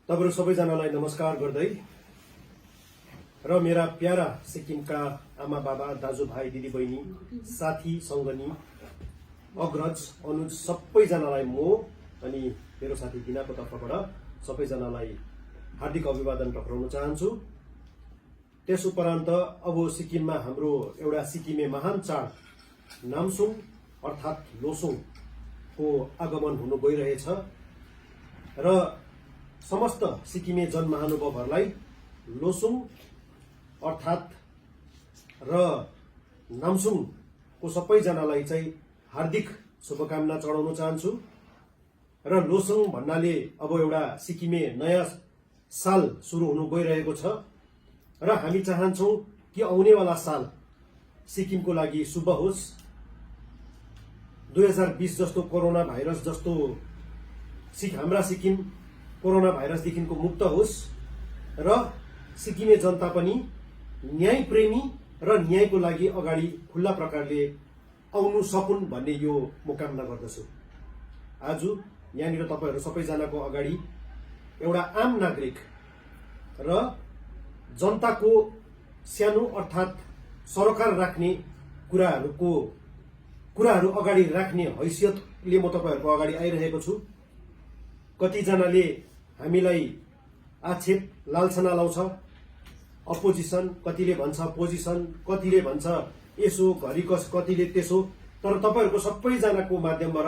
तपाईहरु सबैजनालाई नमस्कार गर्दै र मेरा प्यारा सिक्किमका आमा बाबा दाजुभाइ दिदीबहिनी साथी संगनी अग्रज अनुज सबैजनालाई म अनि मेरो साथी दिनाको तर्फबाट सबैजनालाई हार्दिक अभिवादन टक्राउन चाहन्छु। त्यस उपरान्त अब सिक्किममा हाम्रो एउटा सिक्किमे महान चाड नामसुङ अर्थात लोसुङ को आगमन हुन गइरहेछ र समस्त सिक्किमे जनमहानुभावहरूलाई लोसुङ अर्थात र नामसुङ को सबैजनालाई चाहिँ हार्दिक शुभकामना चढाउन चाहन्छु। र लोसुङ भन्नाले अब एउटा सिक्किमे नयाँ साल सुरु हुनु गइरहेको छ र हामी चाहन्छौं कि आउनेवाला साल सिक्किमको लागि शुभ होस्। 2020 जस्तो कोरोना भाइरस जस्तो हाम्रा सिक्किम कोरोना भाइरसदेखिको मुक्त होस् र सिक्किमे जनता पनि न्याय प्रेमी र न्यायको लागि अगाडि खुल्ला प्रकारले आउनु सकुन् भन्ने यो म कामना गर्दछु। आज यहाँनिर तपाईहरु सबैजनाको अगाडि एउटा आम नागरिक र जनताको सानो अर्थात सरकार राख्ने कुराहरू अगाडि राख्ने हैसियतले म तपाईहरुको अगाडि आइरहेको छु। कतिजनाले हामीलाई आक्षेप लालछना लाउँछ, अपोजिसन, कतिले भन्छ पोजिसन, कतिले भन्छ यसो घरिकस, कतिले त्यसो। तर तपाईहरुको सबैजनाको माध्यमबाट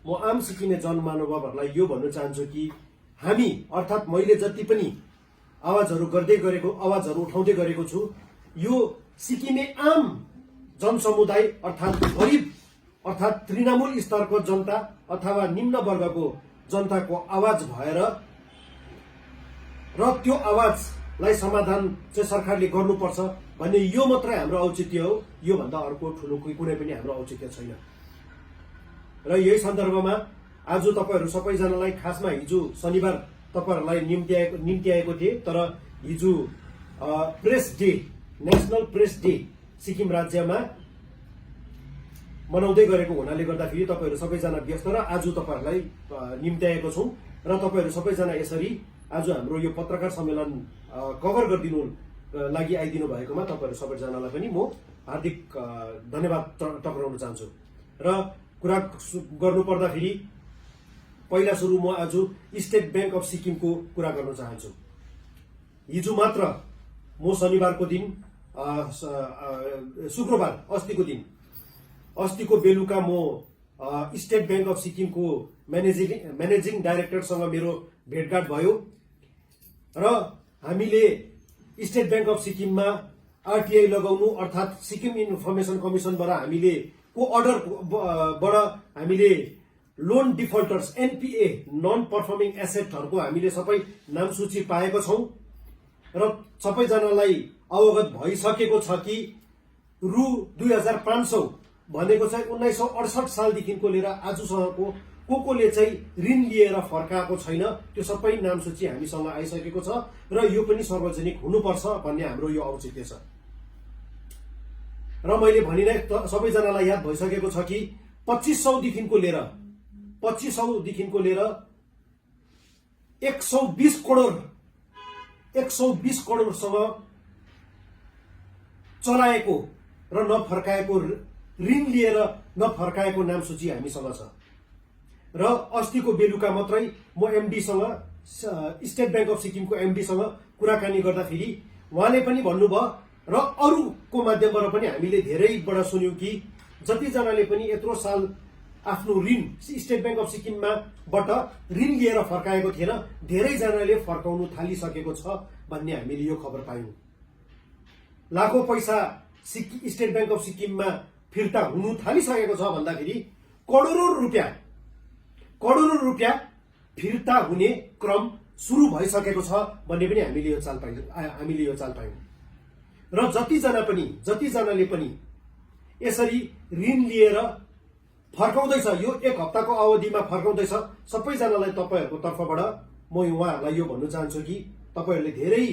म आम सिक्किमे जनमानवहरूलाई यो भन्न चाहन्छु कि हामी अर्थात मैले जति पनि आवाजहरू उठाउँदै गरेको छु, यो सिक्किमे आम जनसमुदाय अर्थात गरिब अर्थात तृणमूल स्तरको जनता अथवा निम्न वर्गको जनताको आवाज भएर र त्यो आवाजलाई समाधान चाहिँ सरकारले गर्नुपर्छ भन्ने यो मात्रै हाम्रो औचित्य हो। यो भन्दा अर्को ठूलो कुनै पनि हाम्रो औचित्य छैन। र यही सन्दर्भमा आज तपाईहरु सबैजनालाई खासमा हिजो शनिबार तपाईहरुलाई निम्ति आएको थिए, तर हिजो press day, national press day Sikkim राज्यमा मनाउँदै गरेको हुनाले गर्दाखेरि तपाईहरु सबैजना व्यस्त र आज तपाईहरुलाई निम्ति आएको छौं र तपाईहरु सबैजना यसरी आज हाम्रो यो पत्रकार सम्मेलन कभर गरिदिनु लागि आइदिनु भएकोमा तपाईहरु सबैजनालाई पनि म हार्दिक धन्यवाद टक्राउन चाहन्छु। र कुरा गर्नु पर्दाखेरि पहिला सुरु म आज स्टेट बैंक अफ सिक्किमको कुरा गर्न चाहन्छु। हिजो मात्र म शनिबारको दिन शुक्रबार अस्तिको बेलुका म स्टेट बैंक अफ सिक्किमको म्यानेजिङ डाइरेक्टरसँग मेरो भेटघाट भयो र हामीले स्टेट बैंक अफ सिक्किममा आरटीआई लगाउनु अर्थात सिक्किम इन्फर्मेसन कमिसनबाट हामीले को अर्डरबाट हामीले लोन डिफल्टर्स एनपीए नन पर्फर्मिङ एसेटहरूको हामीले सबै नाम सूची पाएको छौं र सबैजनालाई अवगत भइसकेको छ कि रु 2500 भनेको चाहिँ 1968 सालदेखिको लिएर आजसम्मको कोले चाहिँ ऋण लिएर फर्काएको छैन। त्यो सबै नाम सूची हामीसँग आइसकेको छ र यो पनि सार्वजनिक हुनुपर्छ भन्ने हाम्रो यो औचित्य छ। र मैले भनिनै सबैजनालाई याद भइसकेको छ कि 2500 देखिको लिएर 120 करोडसँग चलाएको र नफर्काएको ऋण लिएर नफर्काएको नाम सूची हामीसँग छ। र अस्तिको बेलुका मात्रै म एमडीसँग स्टेट बैंक अफ सिक्किमको एमडीसँग कुराकानी गर्दाखेरि उहाँले पनि भन्नुभयो र अरूको माध्यमबाट पनि हामीले धेरैबाट सुन्यौं कि जतिजनाले पनि यत्रो साल आफ्नो ऋण स्टेट बैंक अफ सिक्किमबाट ऋण लिएर फर्काएको थिएन, धेरैजनाले फर्काउनु थालिसकेको छ भन्ने हामीले यो खबर पायौं। लाखौं पैसा स्टेट बैंक अफ सिक्किममा फिर्ता हुनु थालिसकेको छ भन्दाखेरि करोडौं रुपियाँ फिर्ता हुने क्रम सुरु भइसकेको छ भन्ने पनि हामीले यो चाल पायौं। र जतिजनाले पनि यसरी ऋण लिएर फर्काउँदैछ, यो एक हप्ताको अवधिमा फर्काउँदैछ, सबैजनालाई तपाईहरुको तर्फबाट म उहाँहरूलाई यो भन्न चाहन्छु कि तपाईहरुले धेरै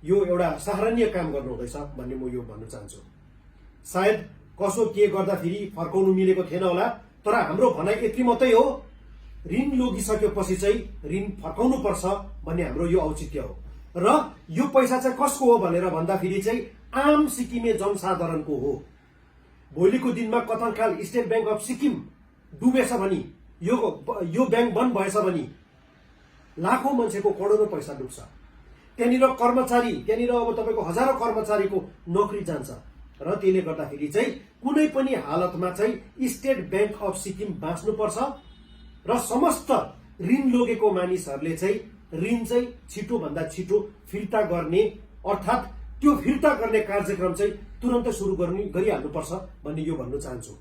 यो एउटा सराहनीय काम गर्नुहुँदैछ भन्ने म यो भन्न चाहन्छु। सायद कसो के गर्दाखेरि फर्काउनु मिलेको थिएन होला, तर हाम्रो भनाइ यति मात्रै हो ऋण लगिसकेपछि चाहिँ ऋण फर्काउनु पर्छ भन्ने हाम्रो यो औचित्य हो। र यो पैसा चाहिँ कसको हो भनेर भन्दाखेरि चाहिँ आम सिक्किमे जनसाधारणको हो। भोलिको दिनमा कथनकाल स्टेट बैंक अफ सिक्किम डुबेछ भने, यो बैंक बन्द भएछ भने लाखौं मान्छेको करोडौं पैसा डुब्छ। त्यहाँनिर कर्मचारी, त्यहाँनिर अब तपाईँको हजारौं कर्मचारीको नोकरी जान्छ। र त्यसले गर्दाखेरि चाहिँ कुनै पनि हालतमा चाहिँ स्टेट बैंक अफ सिक्किम बाँच्नुपर्छ र समस्त ऋण लोगेको मानिसहरूले चाहिँ ऋण चाहिँ छिटोभन्दा छिटो फिर्ता गर्ने, अर्थात् त्यो फिर्ता गर्ने कार्यक्रम चाहिँ तुरन्तै सुरु गरिहाल्नुपर्छ भन्ने यो भन्न चाहन्छु।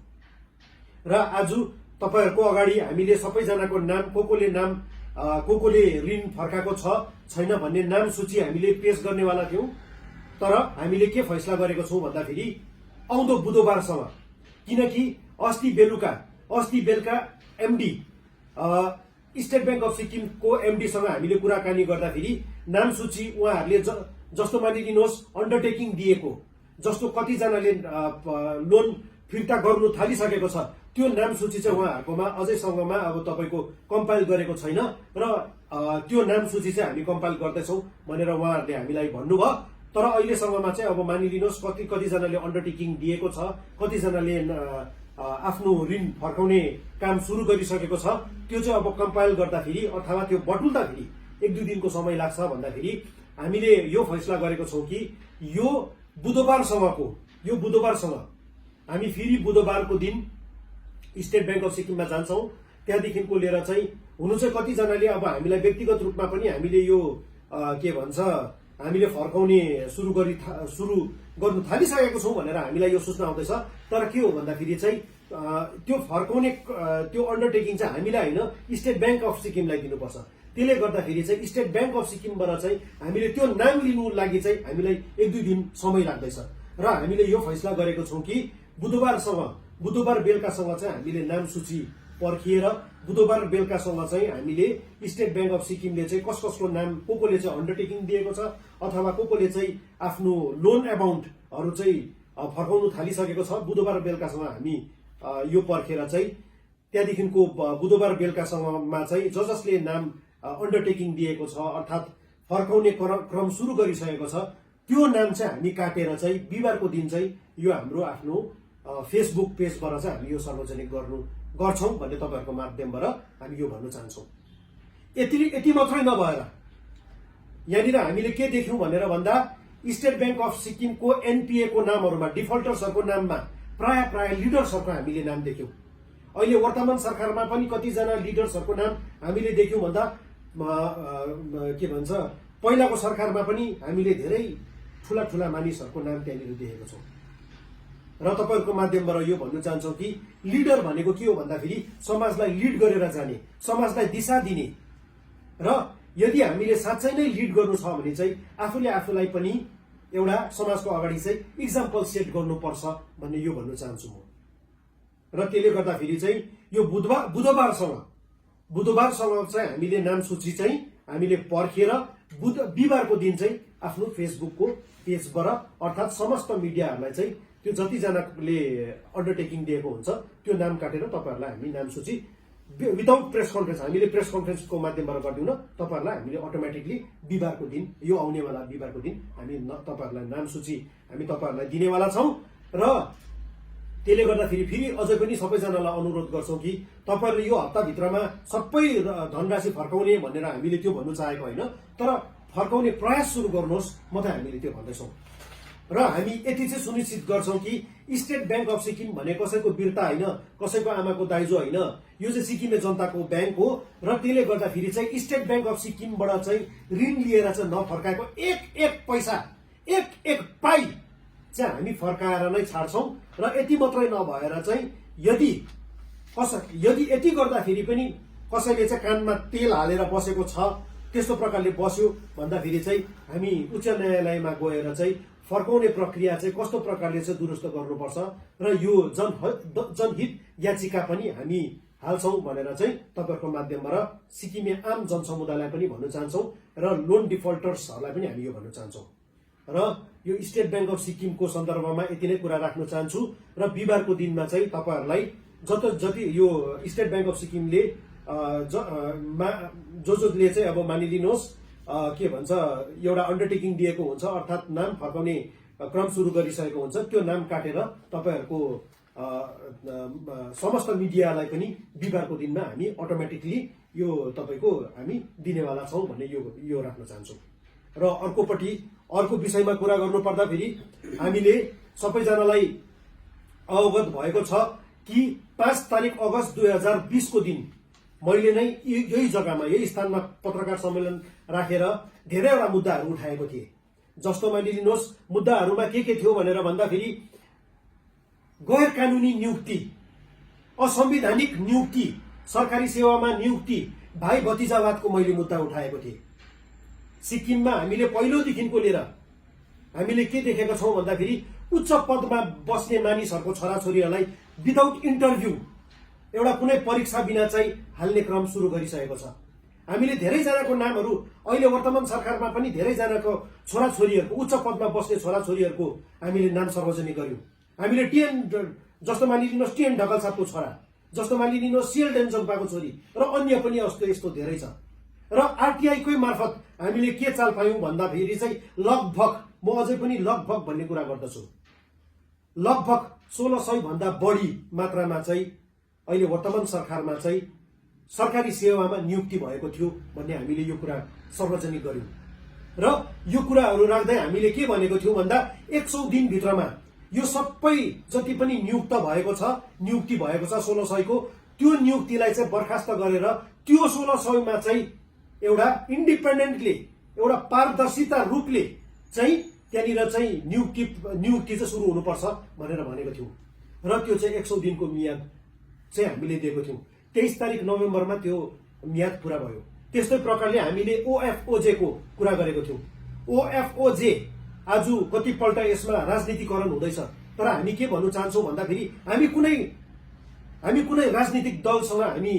र आज तपाईहरूको अगाडि हामीले सबैजनाको नाम, कोले ऋण फर्काएको छ छैन भन्ने नाम सूची हामीले पेश गर्नेवाला थियौं। तर हामीले के फैसला गरेको छौं भन्दाखेरि आउँदो बुधबारसम्म, किनकि अस्ति बेलुका एमडी स्टेट बैंक अफ सिक्किमको एमडीसँग हामीले कुराकानी गर्दाखेरि नाम सूची उहाँहरूले जस्तो मानिदिनुहोस् अन्डरटेकिङ दिएको, जस्तो कतिजनाले लोन फिर्ता गर्नु थालिसकेको छ, त्यो नाम सूची चाहिँ उहाँहरूकोमा अझैसम्ममा अब तपाईँको कम्पाइल गरेको छैन र त्यो नाम सूची चाहिँ हामी कम्पाइल गर्दैछौँ भनेर उहाँहरूले हामीलाई भन्नुभयो। तर अहिलेसम्ममा चाहिँ अब मानिलिनुहोस् कतिजनाले अन्डरटेकिङ दिएको छ, कतिजनाले आफ्नो ऋण फर्काउने काम सुरु गरिसकेको छ। त्यो चाहिँ अब कम्पाइल गर्दाखेरि अथवा त्यो बटुल्दाखेरि 1-2 दिनको समय लाग्छ भन्दाखेरि हामीले यो फैसला गरेको छौँ कि यो बुधबारसम्म हामी फेरि बुधबारको दिन स्टेट बैंक अफ सिक्किममा जान्छौँ। त्यहाँदेखिको लिएर चाहिँ हुनु चाहिँ कतिजनाले अब हामीलाई व्यक्तिगत रूपमा पनि हामीले यो हामीले फर्काउने सुरु गर्नु थालिसकेको छौँ भनेर हामीलाई यो सूचना आउँदैछ। तर के हो भन्दाखेरि चाहिँ त्यो फर्काउने त्यो अन्डरटेकिङ चाहिँ हामीलाई होइन, स्टेट बैंक अफ सिक्किमलाई दिनुपर्छ। त्यसले गर्दाखेरि चाहिँ स्टेट बैंक अफ सिक्किमबाट चाहिँ हामीले त्यो नाम लिनु लागि चाहिँ हामीलाई 1-2 दिन समय लाग्दैछ। र हामीले यो फैसला गरेको छौँ कि बुधबार बेलुकासँग चाहिँ हामीले नाम सूची पर्खिएर बुधबार बेलुकासँग चाहिँ हामीले स्टेट बैंक अफ सिक्किमले चाहिँ कसको नाम कोले चाहिँ अन्डरटेकिङ दिएको छ अथवा कोले चाहिँ आफ्नो लोन एमाउन्टहरू चाहिँ फर्काउनु थालिसकेको छ, बुधबार बेलुकासँग हामी यो पर्खेर चाहिँ त्यहाँदेखिको बुधबार बेलुकासम्ममा चाहिँ जसले नाम अन्डरटेकिङ दिएको छ अर्थात् फर्काउने क्रम सुरु गरिसकेको छ, त्यो नाम चाहिँ हामी काटेर चाहिँ बिहिबारको दिन चाहिँ यो हाम्रो आफ्नो फेसबुक पेजबाट चाहिँ हामी यो सार्वजनिक गर्छौं भन्ने तपाईहरूको माध्यमबाट हामी यो भन्न चाहन्छौँ। यति मात्रै नभएर यहाँनिर हामीले के देख्यौं भनेर भन्दा स्टेट बैंक अफ सिक्किमको एनपीए को नामहरूमा, डिफल्टर्सहरूको नाममा प्राय लिडर्सहरूको हामीले नाम देख्यौं। अहिले वर्तमान सरकारमा पनि कतिजना लिडर्सहरूको नाम हामीले देख्यौं भन्दा पहिलाको सरकारमा पनि हामीले धेरै ठूला मानिसहरूको नाम त्यहाँनिर देखेको छौं। र तपाईहरुको माध्यमबाट यो भन्न चाहन्छौं कि लिडर भनेको के हो भन्दाखेरि समाजलाई लिड गरेर जाने, समाजलाई दिशा दिने, र यदि हामीले साँच्चै नै लिड गर्नु छ भने चाहिँ आफूलाई पनि एउटा समाजको अगाडि चाहिँ एक्जाम्पल सेट गर्नुपर्छ भन्ने यो भन्न चाहन्छु म। र त्यसले गर्दाखेरि चाहिँ यो बुधबारसँग चाहिँ हामीले नाम सूची चाहिँ हामीले पर्खेर बिहिबारको दिन चाहिँ आफ्नो फेसबुकको पेजबाट अर्थात् समस्त मिडियाहरूलाई चाहिँ त्यो जतिजनाले अन्डरटेकिङ दिएको हुन्छ त्यो नाम काटेर तपाईहरुलाई हामी नाम सूची विदाउट प्रेस कन्फरेन्स, हामीले प्रेस कन्फरेन्सको माध्यमबाट गर्दिउँ न, तपाईहरुलाई हामीले अटोमेटिकली बिहिबारको दिन, यो आउनेवाला बिहिबारको दिन हामी तपाईहरुलाई नाम सूची हामी तपाईहरुलाई दिनेवाला छौं। र त्यसले गर्दाखेरि फेरि अझै पनि सबैजनालाई अनुरोध गर्छौं कि तपाईहरुले यो हप्ताभित्रमा सबै धनराशि फर्काउने भनेर हामीले त्यो भन्नु चाहेको होइन, तर फर्काउने प्रयास सुरु गर्नुहोस् मात्रै हामीले त्यो भन्दैछौं। र हामी यति चाहिँ सुनिश्चित गर्छौं कि स्टेट बैंक अफ सिक्किम भने कसैको बिर्ता होइन, कसैको आमाको दाइजो होइन, यो चाहिँ सिक्किमे जनताको बैंक हो। र त्यसले गर्दाखेरि चाहिँ स्टेट बैंक अफ सिक्किमबाट चाहिँ ऋण लिएर चाहिँ नफर्काएको एक पैसा, एक पाइ चाहिँ हामी फर्काएर नै छाड्छौं। र यति मात्रै नभएर चाहिँ यदि यति गर्दाखेरि पनि कसैले चाहिँ कानमा तेल हालेर बसेको छ, त्यस्तो प्रकारले बस्यो भन्दाखेरि चाहिँ हामी उच्च न्यायालयमा गएर चाहिँ फर्काउने प्रक्रिया चाहिँ कस्तो प्रकारले चाहिँ दुरुस्त गर्नुपर्छ र यो जनहित याचिका पनि हामी हाल्छौं भनेर चाहिँ तपाईहरुको माध्यमबाट सिक्किमे आम जनसमुदायलाई पनि भन्न चाहन्छौं र लोन डिफल्टर्सहरूलाई पनि हामी यो भन्न चाहन्छौं। र यो स्टेट बैंक अफ सिक्किमको सन्दर्भमा यति नै कुरा राख्न चाहन्छु। र बिहिबारको दिनमा चाहिँ तपाईहरुलाई जति यो स्टेट बैंक अफ सिक्किमले जसले चाहिँ अब मानिलिनुहोस् के भन्छ एउटा अन्डरटेकिङ दिएको हुन्छ, अर्थात् नाम फर्काउने क्रम सुरु गरिसकेको हुन्छ, त्यो नाम काटेर तपाईँहरूको समस्त मिडियालाई पनि बिहिबारको दिनमा हामी अटोमेटिकली यो तपाईँको हामी दिनेवाला छौँ भन्ने यो राख्न चाहन्छौँ। र अर्कोपट्टि अर्को विषयमा कुरा गर्नु पर्दाखेरि हामीले सबैजनालाई अवगत भएको छ कि 5 तारिक अगस्त 2020 को दिन मैले नै यही जग्गामा यही स्थानमा पत्रकार सम्मेलन राखेर धेरैवटा मुद्दाहरू उठाएको थिएँ। जस्तोमा लिनुहोस्, मुद्दाहरूमा के थियो भनेर भन्दाखेरि गैर कानुनी नियुक्ति, असंवैधानिक नियुक्ति, सरकारी सेवामा नियुक्ति, भाइ भतिजावादको मैले मुद्दा उठाएको थिएँ। सिक्किममा हामीले पहिलोदेखिको लिएर हामीले के देखेका छौं भन्दाखेरि उच्च पदमा बस्ने मानिसहरूको छोराछोरीहरूलाई विदाउट इन्टरभ्यू एउटा कुनै परीक्षा बिना चाहिँ हाल्ने क्रम सुरु गरिसकेको छ। हामीले धेरैजनाको नामहरू अहिले वर्तमान सरकारमा पनि धेरैजनाको छोराछोरीहरूको उच्च पदमा बस्ने छोराछोरीहरूको हामीले नाम सार्वजनिक गर्यौं। हामीले जस्तो मानिलिनुहोस् टिएन ढकाल साहबको छोरा, जस्तो मानिलिनुहोस् सिएल डेन्जोङपाको छोरी र अन्य पनि यस्तो धेरै छ। र आरटीआईकै मार्फत हामीले के चाल पायौं भन्दाखेरि चाहिँ लगभग, म अझै पनि लगभग भन्ने कुरा गर्दछु, लगभग 1600 भन्दा बढी मात्रामा चाहिँ अहिले वर्तमान सरकारमा चाहिँ सरकारी सेवामा नियुक्ति भएको थियो भन्ने हामीले यो कुरा सार्वजनिक गर्यौं। र यो कुराहरू राख्दै हामीले के भनेको थियौं भन्दा 100 दिन भित्रमा यो सबै जति पनि नियुक्ति भएको छ 1600 को, त्यो नियुक्तिलाई चाहिँ बर्खास्त गरेर त्यो 1600 मा चाहिँ एउटा इन्डिपेन्डेन्टली एउटा पारदर्शिता रूपले चाहिँ त्यहाँनिर चाहिँ नियुक्ति चाहिँ सुरु हुनुपर्छ भनेर भनेको थियौं। र त्यो चाहिँ 100 दिनको मियाद चाहिँ हामीले दिएको थियौं। 23 तारिक नोभेम्बरमा त्यो मियाद पूरा भयो। त्यस्तै प्रकारले हामीले ओएफओजे को कुरा गरेको थियौं। ओएफओजे आज कतिपल्ट यसमा राजनीतिकरण हुँदैछ, तर हामी के भन्नु चाहन्छौं भन्दाखेरि हामी कुनै राजनीतिक दलसँग हामी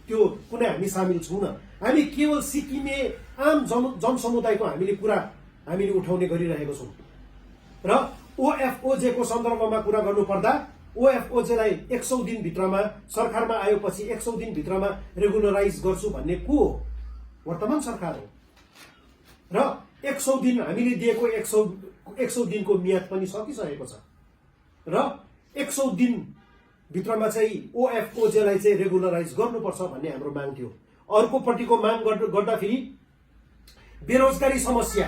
त्यो कुनै हामी सामेल छौँ न। हामी केवल सिक्किमे आम जनसमुदायको हामीले उठाउने गरिरहेको छौँ। र ओएफओजे को सन्दर्भमा कुरा गर्नुपर्दा ओएफओजे लाई 100 दिन भित्रमा सरकारमा आएपछि 100 दिन भित्रमा रेगुलराइज गर्छु भन्ने को हो? वर्तमान सरकार हो। र 100 दिन हामीले दिएको 100 दिनको मियाद पनि सकिसकेको छ। र 100 दिन भित्रमा चाहिँ ओएफओजे लाई चाहिँ रेगुलराइज गर्नुपर्छ भन्ने हाम्रो माग थियो। अर्कोपट्टिको माग गर्दाखेरि बेरोजगारी समस्या,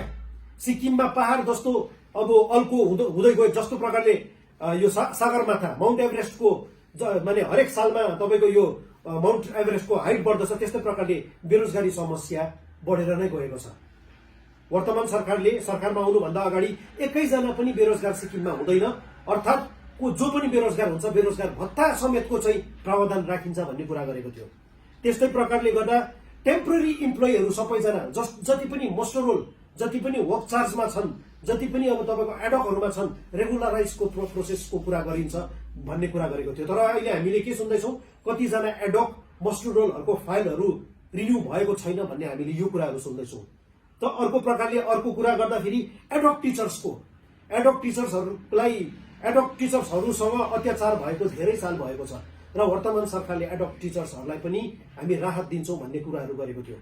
सिक्किममा पहाड जस्तो अब अल्को हुँदै गयो, जस्तो प्रकारले यो सगरमाथा माउन्ट एभरेस्टको माने हरेक सालमा तपाईको यो माउन्ट एभरेस्टको हाइट बढ्दछ, त्यस्तै प्रकारले बेरोजगारी समस्या बढेर नै गएको छ। वर्तमान सरकारले सरकारमा आउनुभन्दा अगाडि एकैजना पनि बेरोजगार सिक्किममा हुँदैन, अर्थात् जो पनि बेरोजगार हुन्छ बेरोजगार भत्ता समेतको चाहिँ प्रावधान राखिन्छ भन्ने कुरा गरेको थियो। त्यस्तै प्रकारले गर्दा टेम्पोररी इम्प्लोइहरू सबैजना जति पनि मस्टर रोल, जति पनि वर्क चार्जमा छन्, जति पनि अब तपाईको एडकहरुमा छन्, रेगुलराइजको प्रोसेसको कुरा गरिन्छ भन्ने कुरा गरेको थियो। तर अहिले हामीले के सुन्दैछौं, कतिजना एडक मस्टर रोलहरुको फाइलहरु रिन्यू भएको छैन भन्ने हामीले यो कुराहरु सुन्दैछौं। त अर्को प्रकारले अर्को कुरा गर्दाखेरि एडक टिचर्सहरुसँग अत्याचार भएको धेरै साल भएको छ र वर्तमान सरकारले एडक टिचर्सहरुलाई पनि हामी राहत दिन्छौं भन्ने कुराहरु गरेको थियो।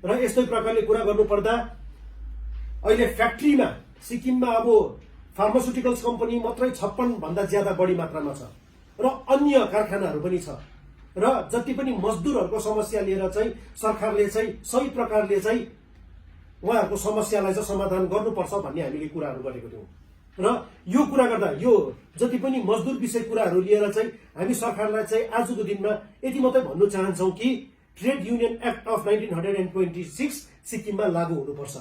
र यस्तै प्रकारले कुरा गर्नुपर्दा अहिले फ्याक्ट्रीमा सिक्किममा अब फार्मास्युटिकल्स कम्पनी मात्रै 56 भन्दा ज्यादा बढी मात्रामा छ र अन्य कारखानाहरू पनि छ। र जति पनि मजदुरहरूको समस्या लिएर चाहिँ सरकारले चाहिँ सही प्रकारले चाहिँ उहाँहरूको समस्यालाई चाहिँ समाधान गर्नुपर्छ भन्ने हामीले कुराहरू गरेको थियौं। र यो कुरा गर्दा यो जति पनि मजदुर विषय कुराहरू लिएर चाहिँ हामी सरकारलाई चाहिँ आजको दिनमा यति मात्रै भन्नु चाहन्छौं कि ट्रेड युनियन एक्ट अफ 1926 सिक्किममा लागू हुनुपर्छ।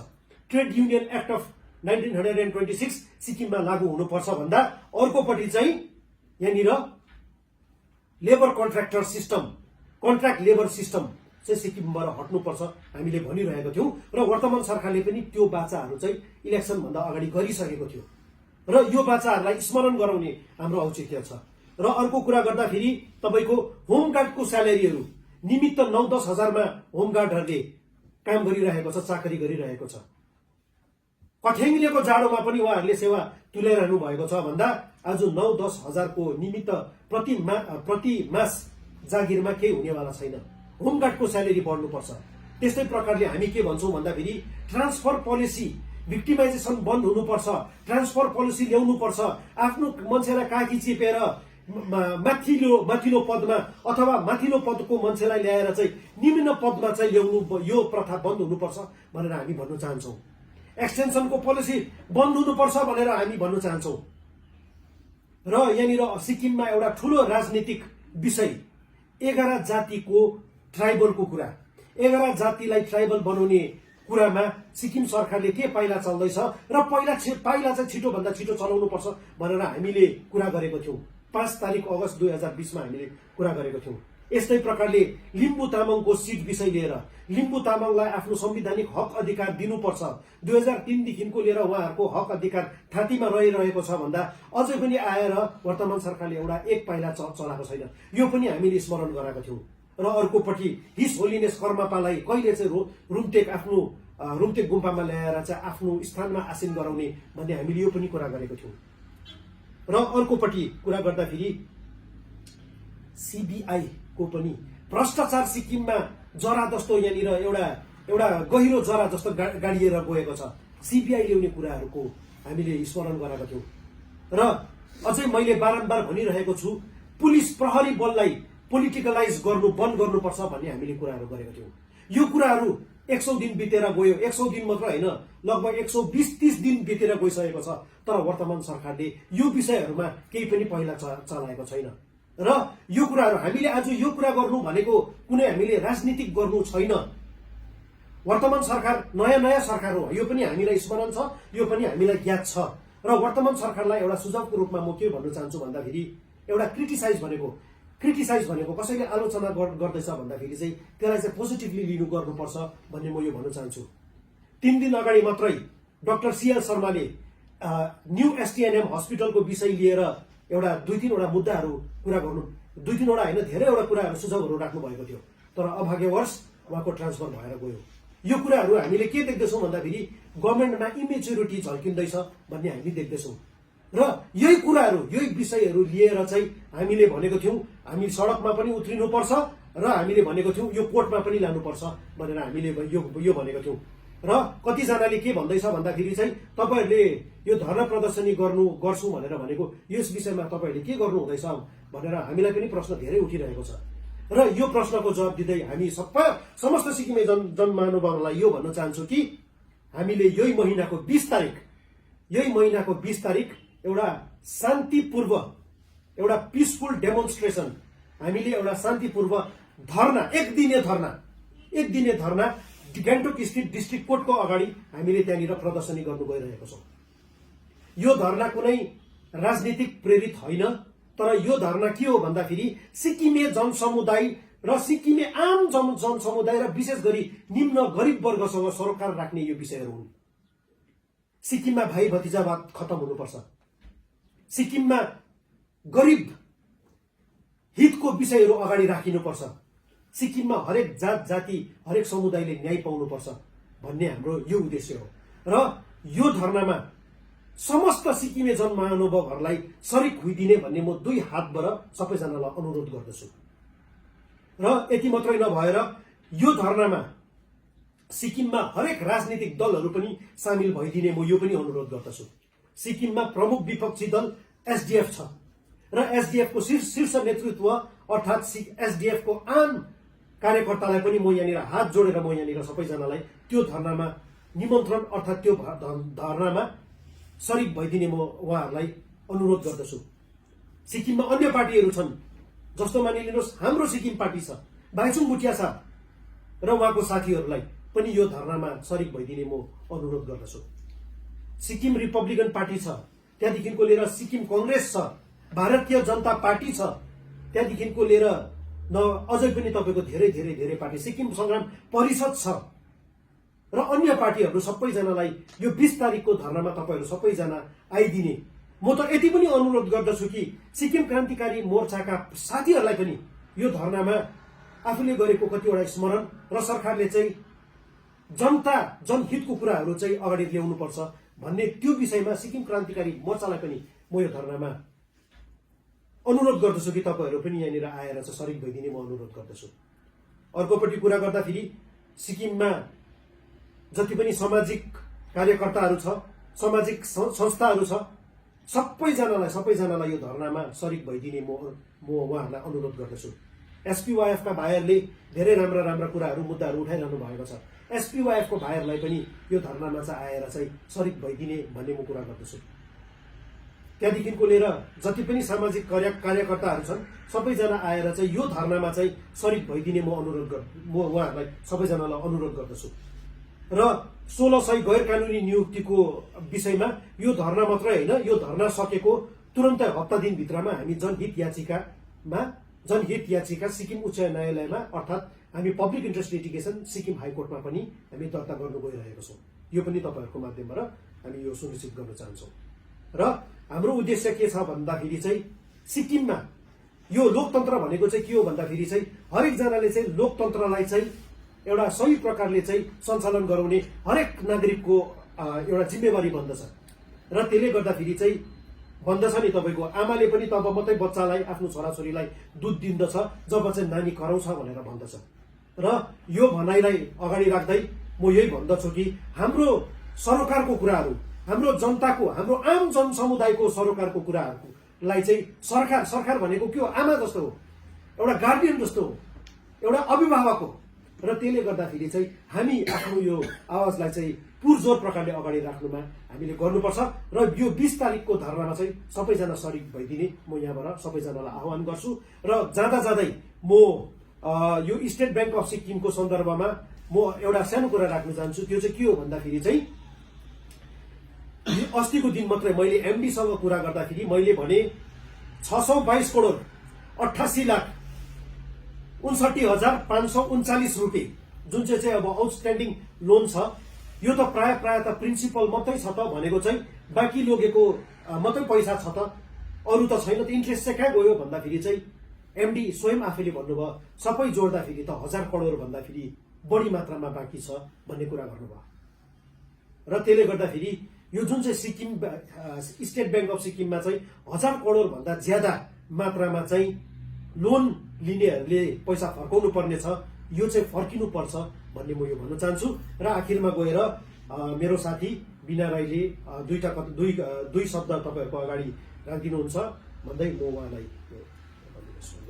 ट्रेड युनियन एक्ट अफ 1926 सिक्किममा लागू हुनुपर्छ भन्दा अर्कोपट्टि चाहिँ यहाँनिर labour contractor system, contract labour system चाहिँ सिक्किमबाट हट्नुपर्छ हामीले भनिरहेको थियौं। र वर्तमान सरकारले पनि त्यो बाचाहरू चाहिँ इलेक्सन भन्दा अगाडि गरिसकेको थियो र यो बाचाहरूलाई स्मरण गराउने हाम्रो औचित्य छ। र अर्को कुरा गर्दाखेरि तपाईको होमगार्डको स्यालेरीहरू निमित्त 9-10 हजारमा होमगार्डहरूले काम गरिरहेको छ, चाकरी गरिरहेको छ। कठेङ्ग्रेको जाडोमा पनि उहाँहरूले सेवा तुल्याइरहनु भएको छ भन्दा आज 9-10 हजारको निमित्त प्रति मास जागिरमा केही हुनेवाला छैन। होमगार्डको स्यालेरी बढ्नुपर्छ। त्यस्तै प्रकारले हामी के भन्छौँ भन्दाखेरि ट्रान्सफर पोलिसी भिक्टिमाइजेसन बन्द हुनुपर्छ, ट्रान्सफर पोलिसी ल्याउनुपर्छ। आफ्नो मान्छेलाई काखी चिपेर माथिल्लो पदमा अथवा माथिल्लो पदको मान्छेलाई ल्याएर चाहिँ निम्न पदमा चाहिँ ल्याउनु, यो प्रथा बन्द हुनुपर्छ भनेर हामी भन्न चाहन्छौँ। एक्सटेन्सनको पोलिसी बन्द हुनुपर्छ भनेर हामी भन्न चाहन्छौँ। र यहाँनिर सिक्किममा एउटा ठुलो राजनीतिक विषय 11 जातिको ट्राइबलको कुरा, 11 जातिलाई ट्राइबल बनाउने कुरामा सिक्किम सरकारले के पाइला चल्दैछ र पाइला चाहिँ छिटोभन्दा छिटो चलाउनुपर्छ भनेर हामीले कुरा गरेको थियौँ। 5 तारिक अगस्त 2020 मा हामीले कुरा गरेको थियौँ। यस्तै प्रकारले लिम्बू तामाङको सिट विषय लिएर लिम्बू तामाङलाई आफ्नो संवैधानिक हक अधिकार दिनुपर्छ। 2003 देखिको लिएर उहाँहरूको हक अधिकार थाँतीमा रहिरहेको छ भन्दा अझै पनि आएर वर्तमान सरकारले एउटा एक पाइला चलाएको छैन। यो पनि हामीले स्मरण गराएका थियौँ। र अर्कोपट्टि हिज होलिनेस कर्मापालाई कहिले चाहिँ रुम्तेक गुम्पामा ल्याएर चाहिँ आफ्नो स्थानमा आसीन गराउने भन्ने हामीले यो पनि कुरा गरेको थियौँ। र अर्कोपट्टि कुरा गर्दाखेरि सीबीआई को पनि भ्रष्टाचार सिक्किममा जरा जस्तो यहाँनिर एउटा गहिरो जरा जस्तो गाडिएर गएको छ। सीबीआई ल्याउने कुराहरूको हामीले स्मरण गराएका थियौँ। र अझै मैले बारम्बार भनिरहेको छु, पुलिस प्रहरी बललाई पोलिटिकलाइज गर्नु बन्द गर्नुपर्छ भन्ने हामीले कुराहरू गरेका थियौँ। यो कुराहरू 100 दिन बितेर गयो। 100 दिन मात्र होइन, लगभग 120-30 दिन बितेर गइसकेको छ। तर वर्तमान सरकारले यो विषयहरूमा केही पनि पहिला चलाएको छैन। र यो कुराहरू हामीले आज यो कुरा गर्नु भनेको कुनै हामीले राजनीतिक गर्नु छैन। वर्तमान सरकार नयाँ सरकार हो, यो पनि हामीलाई स्मरण छ, यो पनि हामीलाई ज्ञात छ। र वर्तमान सरकारलाई एउटा सुझावको रूपमा म के भन्न चाहन्छु भन्दाखेरि एउटा क्रिटिसाइज भनेको कसैले आलोचना गर्दैछ भन्दाखेरि चाहिँ त्यसलाई चाहिँ पोजिटिभली लिनु गर्नुपर्छ भन्ने म यो भन्न चाहन्छु। 3 दिन अगाडि मात्रै डाक्टर सीएल शर्माले न्यू एसटीएनएम हस्पिटलको विषय लिएर एउटा 2-3 मुद्दाहरू कुरा गर्नु, 2-3 होइन धेरैवटा कुराहरू सुझावहरू राख्नु भएको थियो। तर अभाग्यवश उहाँको ट्रान्सफर भएर गयो। यो कुराहरू हामीले के देख्दैछौँ भन्दाखेरि गभर्मेन्टमा इमेच्युरिटी झल्किँदैछ भन्ने हामी देख्दैछौँ। र यही कुराहरू, यही विषयहरू लिएर चाहिँ हामीले भनेको थियौँ हामी सडकमा पनि उत्रिनुपर्छ र हामीले भनेको थियौँ यो कोर्टमा पनि लानुपर्छ भनेर हामीले यो भनेको थियौँ। र कतिजनाले के भन्दैछ भन्दाखेरि चाहिँ तपाईँहरूले यो धरना प्रदर्शनी गर्छु भनेर भनेको यस विषयमा तपाईँहरूले के गर्नु हुँदैछ भनेर हामीलाई पनि प्रश्न धेरै उठिरहेको छ। र यो प्रश्नको जवाब दिँदै हामी समस्त सिक्किमे जनमानवहरूलाई यो भन्न चाहन्छु कि हामीले यही महिनाको 20 तारिक एउटा शान्तिपूर्व, एउटा पिसफुल डेमोन्स्ट्रेसन, हामीले एउटा शान्तिपूर्व धरना, एक दिने धरना गान्तोक स्थित डिस्ट्रिक्ट कोर्टको अगाडि हामीले त्यहाँनिर प्रदर्शनी गर्नु गइरहेको छौँ। यो धरना कुनै राजनीतिक प्रेरित होइन, तर यो धरना के हो भन्दाखेरि सिक्किमे जनसमुदाय र सिक्किमे आम जनसमुदाय र विशेष गरी निम्न गरिब वर्गसँग सरोकार राख्ने यो विषयहरू हुन्। सिक्किममा भाइ भतिजावाद खत्म हुनुपर्छ। सिक्किममा गरिब हितको विषयहरू अगाडि राखिनुपर्छ। सिक्किममा हरेक जात जाति हरेक समुदायले न्याय पाउनुपर्छ भन्ने हाम्रो यो उद्देश्य हो। र यो धरनामा समस्त सिक्किमे जनमहानुभावहरूलाई सरिक हुइदिने भन्ने म 2 हातबाट सबैजनालाई अनुरोध गर्दछु। र यति मात्रै नभएर यो धरनामा सिक्किममा हरेक राजनीतिक दलहरू पनि सामेल भइदिने म यो पनि अनुरोध गर्दछु। सिक्किममा प्रमुख विपक्षी दल एसडीएफ छ र एसडीएफ को शीर्ष नेतृत्व अर्थात् एसडीएफ को आम कार्यकर्तालाई पनि म यहाँनिर हात जोडेर म यहाँनिर सबैजनालाई त्यो धरनामा निमन्त्रण अर्थात् त्यो धरनामा सरिक भइदिने म उहाँहरूलाई अनुरोध गर्दछु। सिक्किममा अन्य पार्टीहरू छन्, जस्तो मानिलिनुहोस् हाम्रो सिक्किम पार्टी छ, भाइचुङ भुटिया साहब र उहाँको साथीहरूलाई पनि यो धरनामा सरिक भइदिने म अनुरोध गर्दछु। सिक्किम रिपब्लिकन पार्टी छ, त्यहाँदेखिको लिएर सिक्किम कंग्रेस छ, भारतीय जनता पार्टी छ, त्यहाँदेखिको लिएर अझै पनि तपाईँको धेरै पार्टी, सिक्किम संग्राम परिषद छ र अन्य पार्टीहरू सबैजनालाई यो 20 तारिकको धरनामा तपाईँहरू सबैजना आइदिने म त यति पनि अनुरोध गर्दछु कि सिक्किम क्रान्तिकारी मोर्चाका साथीहरूलाई पनि यो धरनामा आफूले गरेको कतिवटा स्मरण र सरकारले चाहिँ जनहितको कुराहरू चाहिँ अगाडि ल्याउनुपर्छ भन्ने त्यो विषयमा सिक्किम क्रान्तिकारी मोर्चालाई पनि म यो धरनामा अनुरोध गर्दछु कि तपाईँहरू पनि यहाँनिर आएर चाहिँ सरिक भइदिने म अनुरोध गर्दछु। अर्कोपट्टि कुरा गर्दाखेरि सिक्किममा जति पनि सामाजिक कार्यकर्ताहरू छ, सामाजिक संस्थाहरू छ, सबैजनालाई यो धरनामा सरिक भइदिने म उहाँहरूलाई अनुरोध गर्दछु। एसपीवाईएफ का भाइहरूले धेरै राम्रा कुराहरू मुद्दाहरू उठाइरहनु भएको छ। एसपीवाईएफ को भाइहरूलाई पनि यो धरनामा चाहिँ आएर चाहिँ सरिक भइदिने भन्ने म कुरा गर्दछु। त्यहाँदेखिको लिएर जति पनि सामाजिक कार्यकर्ताहरू छन् सबैजना आएर चाहिँ यो धरनामा चाहिँ सरिक भइदिने म उहाँहरूलाई सबैजनालाई अनुरोध गर्दछु। र 1600 गैर कानुनी नियुक्तिको विषयमा यो धरना मात्रै होइन, यो धरना सकेको तुरन्तै हप्ता दिनभित्रमा हामी जनहित याचिका सिक्किम उच्च न्यायालयमा अर्थात् हामी पब्लिक इन्ट्रेस्ट लिटिगेसन सिक्किम हाइकोर्टमा पनि हामी दर्ता गर्नु गइरहेको छौँ। यो पनि तपाईँहरूको माध्यमबाट हामी यो सुनिश्चित गर्न चाहन्छौँ। र हाम्रो उद्देश्य के छ भन्दाखेरि चाहिँ सिक्किममा यो लोकतन्त्र भनेको चाहिँ के हो भन्दाखेरि चाहिँ हरेकजनाले चाहिँ लोकतन्त्रलाई चाहिँ एउटा सही प्रकारले चाहिँ सञ्चालन गराउने हरेक नागरिकको एउटा जिम्मेवारी बन्दछ। र त्यसले गर्दाखेरि चाहिँ भन्दछ नि तपाईँको आमाले पनि तब मात्रै बच्चालाई आफ्नो छोराछोरीलाई दुध दिन्दछ जब चाहिँ नानी कराउँछ भनेर भन्दछ। र यो भनाइलाई अगाडि राख्दै म यही भन्दछु कि हाम्रो सरोकारको कुराहरू, हाम्रो जनताको, हाम्रो आम जनसमुदायको सरोकारको कुराहरूलाई चाहिँ सरकार भनेको के हो? आमा जस्तो हो, एउटा गार्डियन जस्तो हो, एउटा अभिभावक हो। र त्यसले गर्दाखेरि चाहिँ हामी आफ्नो यो आवाजलाई चाहिँ पुरजोर प्रकारले अगाडि राख्नुमा हामीले गर्नुपर्छ। र यो 20 तारिकको धरनामा चाहिँ सबैजना सरिक भइदिने म यहाँबाट सबैजनालाई आह्वान गर्छु। र जाँदै म यो स्टेट ब्याङ्क अफ सिक्किमको सन्दर्भमा म एउटा सानो कुरा राख्न चाहन्छु। त्यो चाहिँ के हो भन्दाखेरि चाहिँ अस्तिको दिन मात्रै मैले एमडीसँग कुरा गर्दाखेरि मैले भने 622 करोड 88,59,539 रुपियाँ जुन चाहिँ अब आउटस्ट्यान्डिङ लोन छ, यो त प्राय त प्रिन्सिपल मात्रै छ त भनेको चाहिँ बाँकी लोगेको मात्रै पैसा छ त, अरू त छैन त, इन्ट्रेस्ट चाहिँ कहाँ गयो भन्दाखेरि चाहिँ एमडी स्वयं आफैले भन्नुभयो सबै जोड्दाखेरि त 1000 करोड भन्दाखेरि बढी मात्रामा बाँकी छ भन्ने कुरा गर्नुभयो। र त्यसले गर्दाखेरि यो जुन चाहिँ सिक्किम स्टेट ब्याङ्क अफ सिक्किममा चाहिँ 1000 करोड भन्दा ज्यादा मात्रामा चाहिँ लोन लिनेहरूले पैसा फर्काउनु पर्ने छ, यो चाहिँ फर्किनु पर्छ भन्ने म यो भन्न चाहन्छु। र आखिरमा गएर मेरो साथी बिना राईले दुई शब्द तपाईँहरूको अगाडि राखिदिनुहुन्छ भन्दै म उहाँलाई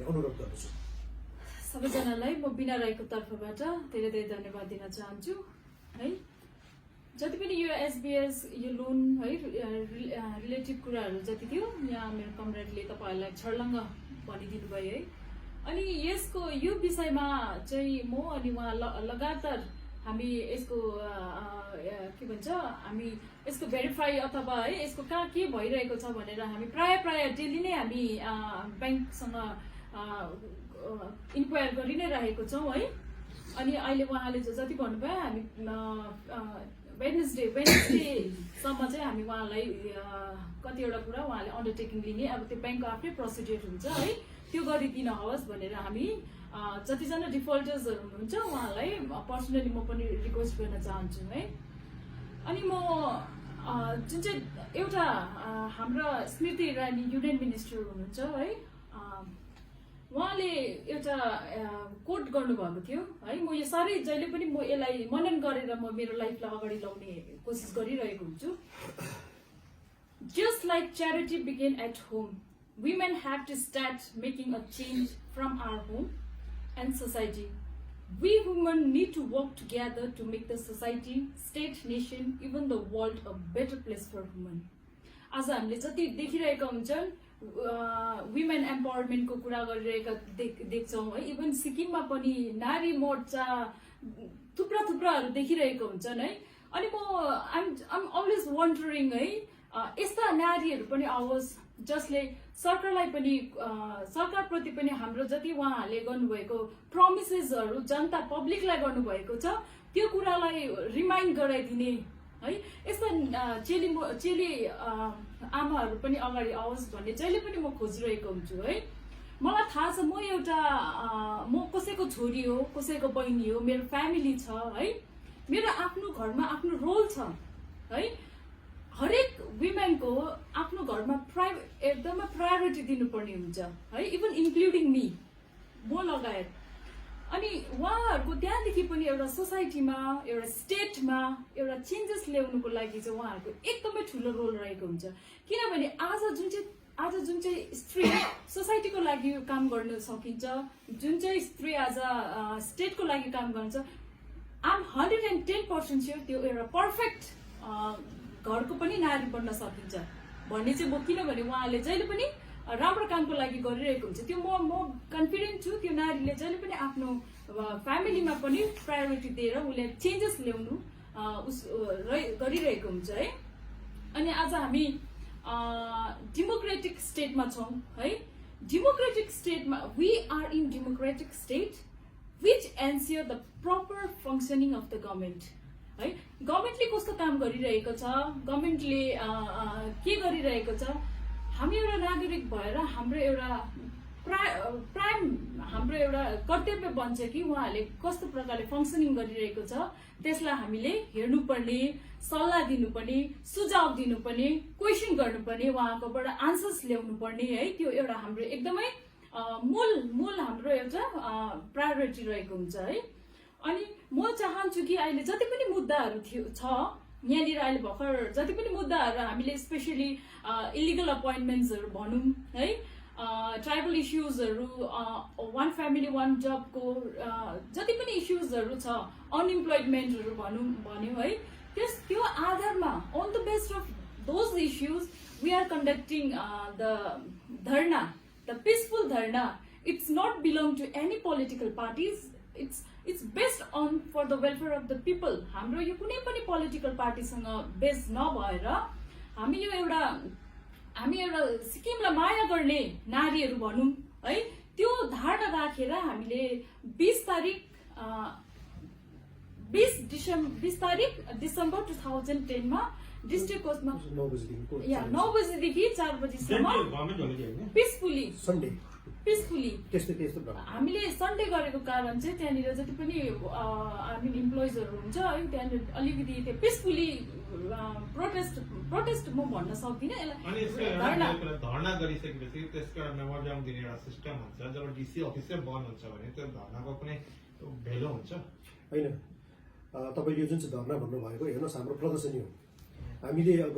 अनुरोध गर्दछु। सबैजनालाई म बिना राईको तर्फबाट धेरै धेरै धन्यवाद दिन चाहन्छु। है जति पनि यो एसबीएस यो लोन है रिलेटेड कुराहरू जति थियो यहाँ मेरो कमरेडले तपाईँहरूलाई छर्लङ्ग भनिदिनु भयो है। अनि यसको यो विषयमा चाहिँ म अनि उहाँ लगातार हामी यसको के भन्छ हामी यसको भेरिफाई अथवा है यसको कहाँ के भइरहेको छ भनेर हामी प्राय डेली नै हामी ब्याङ्कसँग इन्क्वायर गरि नै रहेको छौँ है। अनि अहिले उहाँले जति भन्नुभयो हामी वेडनेसडेसम्म चाहिँ हामी उहाँलाई कतिवटा कुरा उहाँले अन्डरटेकिङ लिने, अब त्यो ब्याङ्कको आफ्नै प्रोसिडियर हुन्छ है, त्यो गरिदिन होस् भनेर हामी जतिजना डिफल्टर्सहरू हुनुहुन्छ उहाँलाई पर्सनली म पनि रिक्वेस्ट गर्न चाहन्छु है। अनि म जुन चाहिँ एउटा हाम्रो स्मृति इरानी युनियन मिनिस्टर हुनुहुन्छ है, उहाँले एउटा कोट गर्नुभएको थियो है। म यो साह्रै जहिले पनि म यसलाई मनन गरेर म मेरो लाइफलाई अगाडि ल्याउने कोसिस गरिरहेको हुन्छु। Just like charity began at home, women have to start making a change from our home and society. We women need to work together to make the society, state, nation, even the world a better place for women. आज हामीले जति देखिरहेका हुन्छन् women एम्पावरमेन्टको कुरा गरिरहेका देख्छौँ है। Even सिक्किममा पनि नारी मोर्चा थुप्राहरू देखिरहेका हुन्छन् है। अनि म आइम अलवेज वन्डरिङ है यस्ता नारीहरू पनि आओस् जसले सरकारलाई पनि सरकारप्रति पनि हाम्रो जति उहाँहरूले गर्नुभएको प्रमिसेसहरू जनता पब्लिकलाई गर्नुभएको छ त्यो कुरालाई रिमाइन्ड गराइदिने है। यस्ता चेली आमाहरू पनि अगाडि आओस् भन्ने जहिले पनि म खोजिरहेको हुन्छु है। मलाई थाहा छ म एउटा म कसैको छोरी हो, कसैको बहिनी हो, मेरो फ्यामिली छ है, मेरो आफ्नो घरमा आफ्नो रोल छ है। हरेक वुमेनको आफ्नो घरमा एकदमै प्रायोरिटी दिनुपर्ने हुन्छ है, इभन इन्क्लुडिङ मी, म लगायत। अनि उहाँहरूको त्यहाँदेखि पनि एउटा सोसाइटीमा एउटा स्टेटमा एउटा चेन्जेस ल्याउनुको लागि चाहिँ उहाँहरूको एकदमै ठुलो रोल रहेको हुन्छ किनभने आज जुन चाहिँ स्त्री सोसाइटीको लागि काम गर्न सकिन्छ जुन चाहिँ स्त्री आज स्टेटको लागि काम गर्छ आम 110% स्योर त्यो एउटा पर्फेक्ट घरको पनि नारी बन्न सकिन्छ भन्ने चाहिँ म किनभने उहाँले जहिले पनि राम्रो कामको लागि गरिरहेको हुन्छ त्यो म कन्फिडेन्ट छु त्यो नारीले जहिले पनि आफ्नो फ्यामिलीमा पनि प्रायोरिटी दिएर उसले चेन्जेस ल्याउनु गरिरहेको हुन्छ है अनि आज हामी डेमोक्रेटिक स्टेटमा छौँ है डेमोक्रेटिक स्टेटमा we are in democratic state which ensure the proper functioning of the government है गभर्मेन्टले कस्तो काम गरिरहेको छ गभर्मेन्टले के गरिरहेको छ हामी एउटा नागरिक भएर हाम्रो एउटा प्राइम हाम्रो एउटा कर्तव्य बन्छ कि उहाँहरूले कस्तो प्रकारले फङ्सनिङ गरिरहेको छ त्यसलाई हामीले हेर्नुपर्ने सल्लाह दिनुपर्ने सुझाव दिनुपर्ने क्वेसन गर्नुपर्ने उहाँकोबाट आन्सर्स ल्याउनुपर्ने है त्यो एउटा हाम्रो एकदमै मूल हाम्रो एउटा प्रायोरिटी रहेको हुन्छ है अनि म चाहन्छु कि अहिले जति पनि मुद्दाहरू छ यहाँनिर अहिले भर्खर जति पनि मुद्दाहरू हामीले स्पेसली इलिगल अपोइन्टमेन्ट्सहरू भनौँ है ट्राइबल इस्युजहरू वान फ्यामिली वान जबको जति पनि इस्युजहरू छ अनइम्प्लोइमेन्टहरू भन्यो है त्यो आधारमा on the best of those issues we are conducting the dharna the peaceful dharna it's not belong to any political parties it's based on for the welfare of the people हाम्रो यो कुनै पनि पोलिटिकल पार्टीसँग बेस्ड नभएर हामी एउटा सिक्किमलाई माया गर्ने नारीहरू भनौँ है त्यो धारणा राखेर हामीले 20 तारिक डिसेम्बर 2010 मा डिस्ट्रिक्ट कोर्टमा 9 बजेदेखि 4 बजीसम्म पिसफुली हामीले सन्डे गरेको कारण चाहिँ त्यहाँनिर जति पनि इम्प्लोइजहरू हुन्छ है त्यहाँनिर अलिकति त्यो पिसफुली प्रोटेस्ट म भन्न सक्दिनँ यसलाई धर्ना गरिसकेपछि त्यसको मेमोरियम दिने एउटा सिस्टम हुन्छ जब डिसी अफिसै बन्द हुन्छ भने त्यो धर्नाको कुनै भेल्यु हुन्छ होइन तपाईँले यो जुन चाहिँ धर्ना भन्नुभएको हेर्नुहोस् हाम्रो प्रदर्शनी हो हामीले अब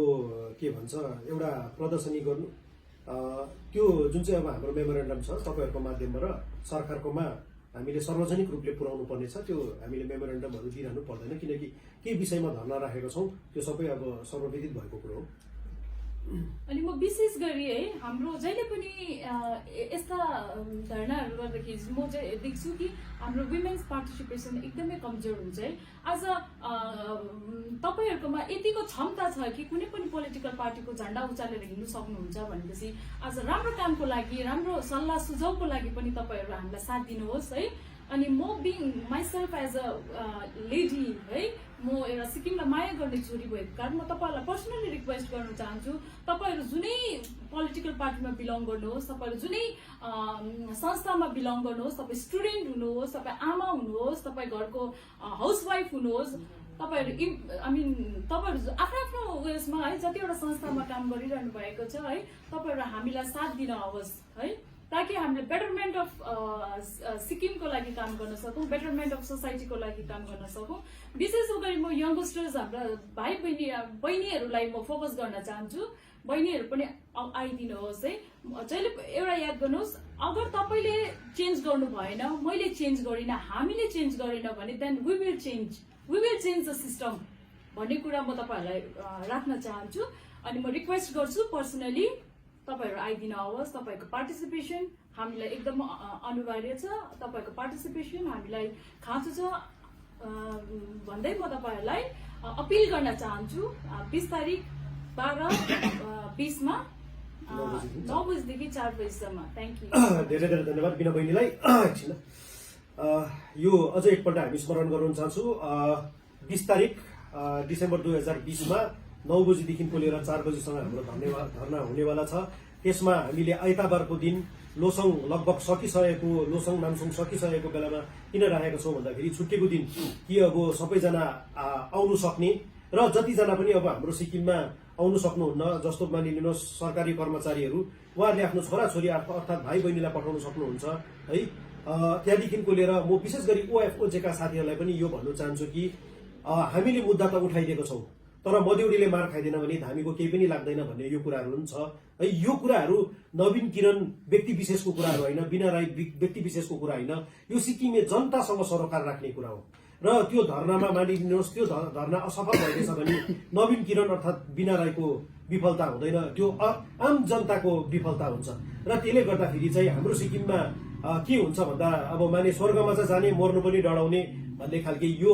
के भन्छ एउटा प्रदर्शनी गर्नु त्यो जुन चाहिँ अब हाम्रो मेमोरेन्डम छ तपाईँहरूको माध्यमबाट सरकारकोमा हामीले सार्वजनिक रूपले पुर्याउनु पर्नेछ त्यो हामीले मेमोरेन्डमहरू दिइरहनु पर्दैन किनकि के विषयमा धर्ना राखेको छौँ त्यो सबै अब सर्वविदित भएको कुरो हो अनि म विशेष गरी है हाम्रो जहिले पनि यस्ता धर्नाहरू गर्दाखेरि म चाहिँ देख्छु कि हाम्रो वुमेन्स पार्टिसिपेसन एकदमै कमजोर हुन्छ है आज तपाईँहरूकोमा यतिको क्षमता छ कि कुनै पनि पोलिटिकल पार्टीको झण्डा उचालेर हिँड्नु सक्नुहुन्छ भनेपछि आज राम्रो कामको लागि राम्रो सल्लाह सुझावको लागि पनि तपाईँहरू हामीलाई साथ दिनुहोस् है अनि म being myself as a lady है म एउटा सिक्किमलाई माया गर्ने छोरी भएको कारण म तपाईँहरूलाई पर्सनली रिक्वेस्ट गर्न चाहन्छु तपाईँहरू जुनै पोलिटिकल पार्टीमा बिलङ गर्नुहोस् तपाईँहरू जुनै संस्थामा बिलङ गर्नुहोस् तपाईँ स्टुडेन्ट हुनुहोस् तपाईँ आमा हुनुहोस् तपाईँ घरको हाउसवाइफ हुनुहोस् तपाईँहरू तपाईँहरू आफ्नो आफ्नो उयसमा है जतिवटा संस्थामा काम गरिरहनु भएको छ है तपाईँहरू हामीलाई साथ दिन होस् है ताकि हामीले बेटरमेन्ट अफ सिक्किमको लागि काम गर्न सकौँ बेटरमेन्ट अफ सोसाइटीको लागि काम गर्न सकौँ विशेष गरी म यङ्गस्टर्स हाम्रा भाइ बहिनीहरूलाई म फोकस गर्न चाहन्छु बहिनीहरू पनि आइदिनुहोस् है जहिले एउटा याद गर्नुहोस् अगर तपाईँले चेन्ज गर्नु भएन मैले चेन्ज गरिनँ हामीले चेन्ज गरेन भने then we will change the system भन्ने कुरा म तपाईँहरूलाई राख्न चाहन्छु अनि म रिक्वेस्ट गर्छु पर्सनली तपाईँहरू आइदिन होस् तपाईँको पार्टिसिपेसन हामीलाई एकदम अनिवार्य छ तपाईँको पार्टिसिपेसन हामीलाई खाँचो छ भन्दै म तपाईँहरूलाई अपिल गर्न चाहन्छु 20 तारिक 12-20 मा 9 बजीदेखि 4 बजीसम्म थ्याङ्क यू धेरै धेरै धन्यवाद बिना बहिनीलाई एकछिन यो अझ एकपल्ट हामी स्मरण गराउन चाहन्छु 20 तारिक डिसेम्बर 2020 मा 9 बजीदेखिको लिएर 4 बजीसम्म हाम्रो धर्ना हुनेवाला छ त्यसमा हामीले आइतबारको दिन लोसङ लगभग सकिसकेको लोसङ नामसुङ सकिसकेको बेलामा किन राखेका छौँ भन्दाखेरि छुट्टीको दिन कि अब सबैजना आउनु सक्ने र जतिजना पनि अब हाम्रो सिक्किममा आउनु सक्नुहुन्न जस्तो मानिलिनुहोस् सरकारी कर्मचारीहरू उहाँहरूले आफ्नो छोराछोरी अर्थात् भाइ बहिनीलाई पठाउन सक्नुहुन्छ है त्यहाँदेखिको लिएर म विशेष गरी ओएफओजेका साथीहरूलाई पनि यो भन्न चाहन्छु कि हामीले मुद्दा त उठाइदिएको छौँ, तर मदेउडीले मार खाइदिन भने धामीको केही पनि लाग्दैन भन्ने यो कुराहरू पनि छ है। यो कुराहरू नवीन किरण व्यक्ति विशेषको कुराहरू होइन, बिना राई व्यक्ति विशेषको कुरा होइन, यो सिक्किमे जनतासँग सरोकार राख्ने कुरा हो। र त्यो धरनामा मानिदिनुहोस्, त्यो धरना असफल भइदिएछ भने नवीन किरण अर्थात् बिना राईको विफलता हुँदैन, त्यो आम जनताको विफलता हुन्छ। र त्यसले गर्दाखेरि चाहिँ हाम्रो सिक्किममा के हुन्छ भन्दा अब माने स्वर्गमा चाहिँ जाने मर्नु पनि डराउने भन्ने खालके यो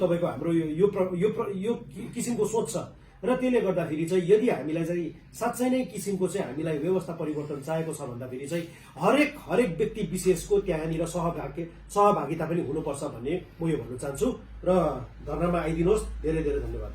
तपाईँको हाम्रो यो किसिमको सोच छ। र त्यसले गर्दाखेरि चाहिँ यदि हामीलाई चाहिँ साँच्चै नै किसिमको चाहिँ हामीलाई व्यवस्था परिवर्तन चाहेको छ भन्दाखेरि चाहिँ हरेक व्यक्ति विशेषको त्यहाँनिर सहभागिता पनि हुनुपर्छ भन्ने म यो भन्न चाहन्छु। र धरनामा आइदिनुहोस्। धेरै धेरै धन्यवाद।